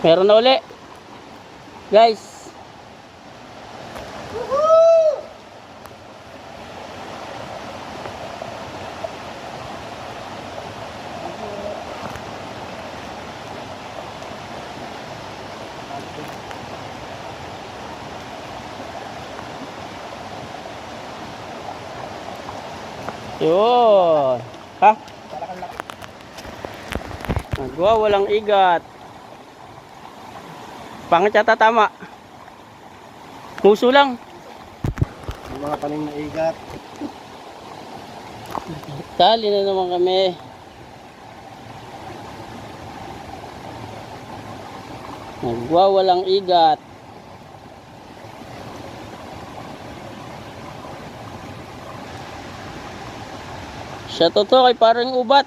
Meron na uli. Guys. Yun. Ha? Nagwa, walang igat. Pangit yata tama. Muso lang. Yung mga taling na igat. Tali na naman kami. Nagwa, walang igat. Siya totoo kay parang ubat.